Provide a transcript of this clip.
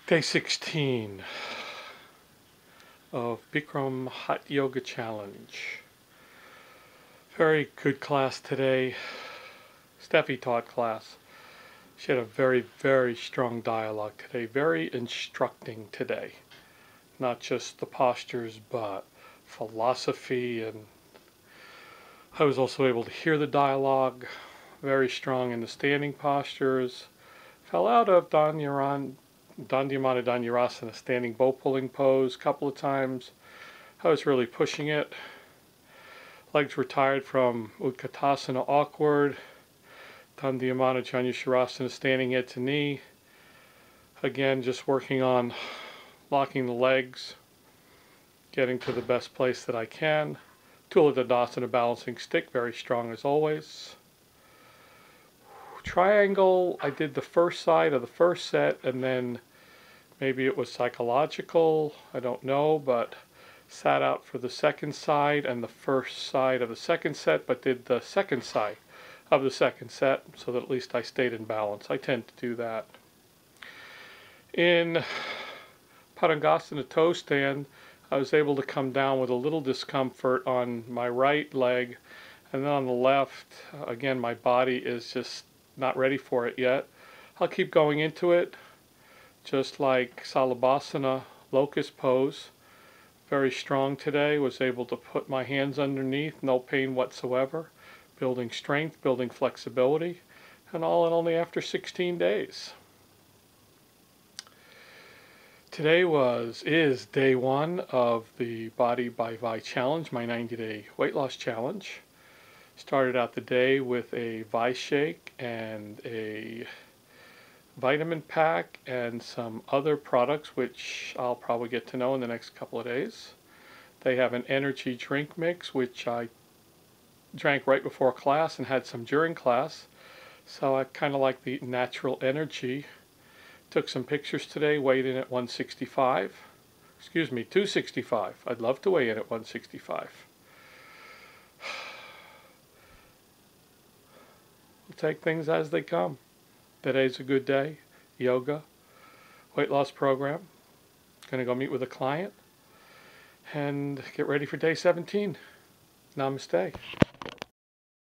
Day 16 of Bikram Hot Yoga Challenge. Very good class today. Steffi taught class. She had a very strong dialogue today. Very instructing today. Not just the postures, but philosophy, and I was also able to hear the dialogue. Very strong in the standing postures. Fell out of Dandiyamana Dhanurasana, standing bow pulling pose, a couple of times. I was really pushing it. Legs were tired from Utkatasana, awkward. Dandiyamana Dhanurasana, standing head to knee. Again, just working on locking the legs, getting to the best place that I can. Tuladadasana, balancing stick, very strong as always. Triangle, I did the first side of the first set, and then maybe it was psychological, I don't know, but sat out for the second side and the first side of the second set, but did the second side of the second set so that at least I stayed in balance. I tend to do that. In Padangasana toe stand, I was able to come down with a little discomfort on my right leg, and then on the left, again, my body is just not ready for it yet. I'll keep going into it, just like Salabhasana, locust pose. Very strong today. Was able to put my hands underneath, no pain whatsoever. Building strength, building flexibility, and all in only after 16 days. Today is day 1 of the Body by Vi challenge, my 90-day weight loss challenge. Started out the day with a Vi shake and a vitamin pack and some other products which I'll probably get to know in the next couple of days. They have an energy drink mix which I drank right before class and had some during class, so I kind of like the natural energy. Took some pictures today, weighed in at 165. Excuse me, 265. I'd love to weigh in at 165. We'll take things as they come. Today's a good day. Yoga, weight loss program. Gonna go meet with a client and get ready for day 17. Namaste.